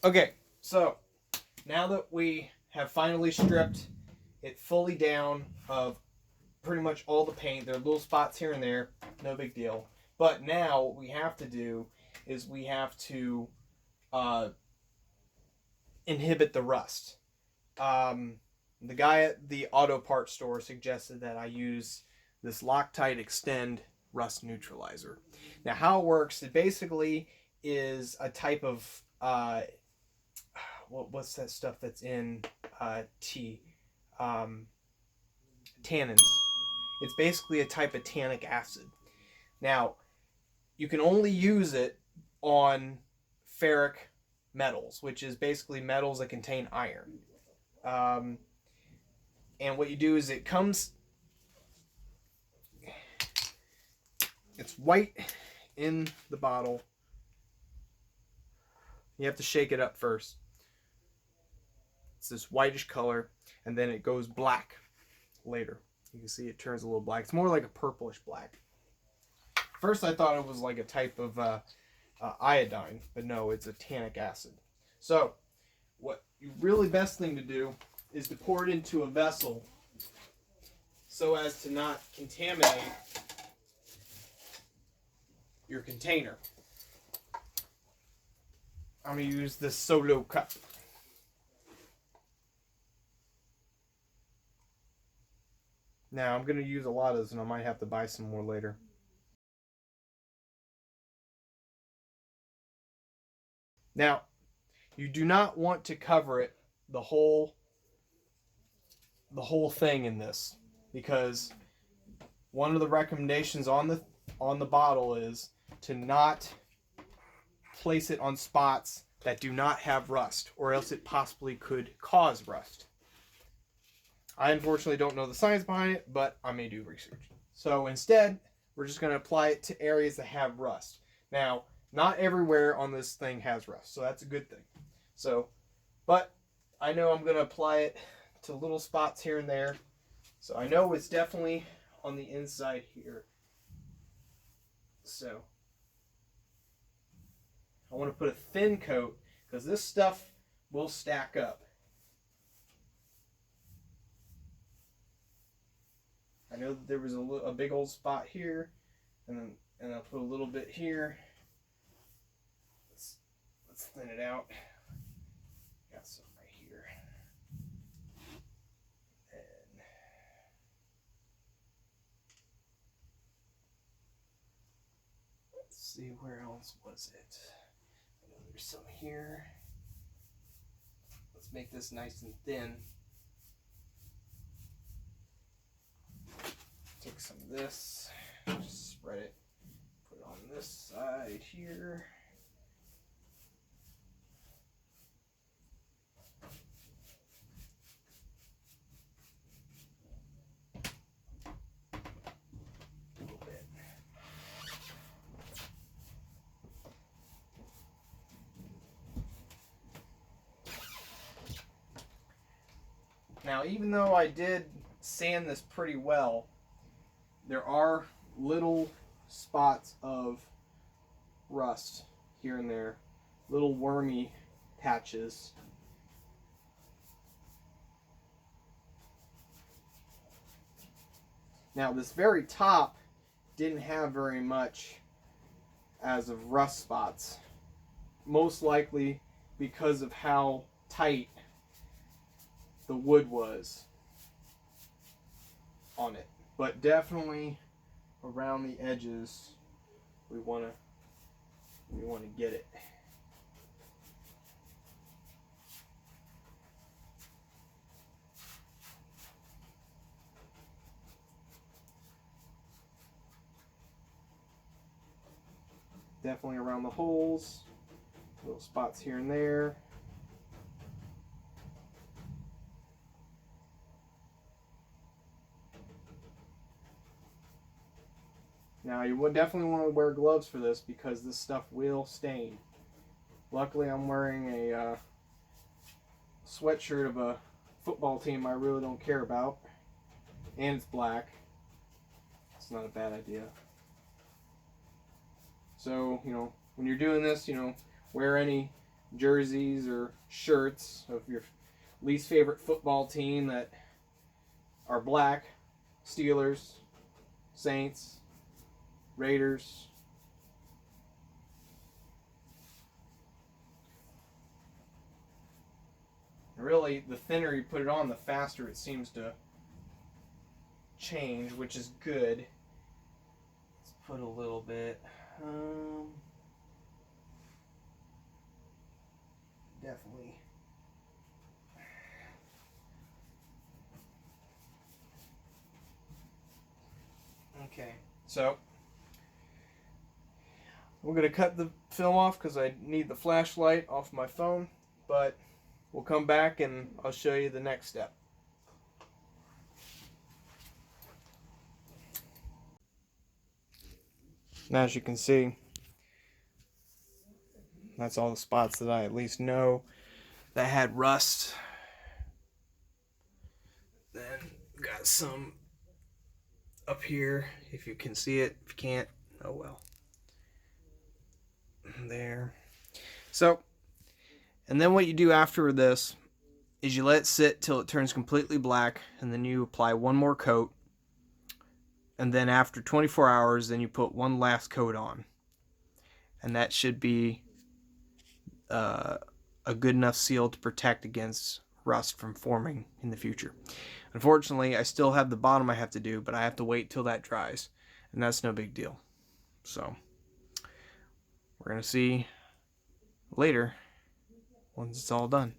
Okay, so now that we have finally stripped it fully down of pretty much all the paint, there are little spots here and there, no big deal. But now what we have to do is we have to uh, inhibit the rust. The guy at the auto parts store suggested that I use this Locktite Extend rust neutralizer. Now, how it works, it basically is a type of what's that stuff that's in tea? Um, Tannins. It's basically a type of tannic acid. Now, you can only use it on ferric metals, which is basically metals that contain iron. Um, and what you do is it's white in the bottle. You have to shake it up first. It's this whitish color, and then it goes black later. You can see it turns a little black. It's more like a purplish black. First, I thought it was like a type of iodine, but no, it's a tannic acid. So, what you really best thing to do is to pour it into a vessel so as to not contaminate your container. I'm going to use this solo cup. Now, I'm going to use a lot of this, and I might have to buy some more later. Now, you do not want to cover it the whole thing in this, because one of the recommendations on the bottle is to not place it on spots that do not have rust, or else it possibly could cause rust. I unfortunately don't know the science behind it, but I may do research. So instead, we're just going to apply it to areas that have rust. Now, not everywhere on this thing has rust, so that's a good thing. So, but I know I'm going to apply it to little spots here and there. So I know it's definitely on the inside here. So I want to put a thin coat because this stuff will stack up. I know that there was a big old spot here, and I'll put a little bit here. Let's thin it out. Got some right here. And let's see, where else was it? I know there's some here. Let's make this nice and thin. Take some of this, just spread it, put it on this side here. A little bit. Now, even though I did sand this pretty well, there are little spots of rust here and there, little wormy patches. Now, this very top didn't have very much as of rust spots, most likely because of how tight the wood was on it. But definitely around the edges, we want to get it. Definitely around the holes, little spots here and there. Now, you would definitely want to wear gloves for this because this stuff will stain. Luckily, I'm wearing a sweatshirt of a football team I really don't care about, and it's black. It's not a bad idea. So, when you're doing this, wear any jerseys or shirts of your least favorite football team that are black, Steelers, Saints, Raiders. Really, the thinner you put it on, the faster it seems to change, which is good. Let's put a little bit. Definitely. Okay, so we're going to cut the film off because I need the flashlight off my phone, but we'll come back and I'll show you the next step. Now, as you can see, that's all the spots that I at least know that had rust. Then got some up here, if you can see it. If you can't, oh well. There. So, and then what you do after this is you let it sit till it turns completely black, and then you apply one more coat. And then after 24 hours, then you put one last coat on. And that should be a good enough seal to protect against rust from forming in the future. Unfortunately, I still have the bottom I have to do, but I have to wait till that dries. And that's no big deal. So, we're going to see later once it's all done.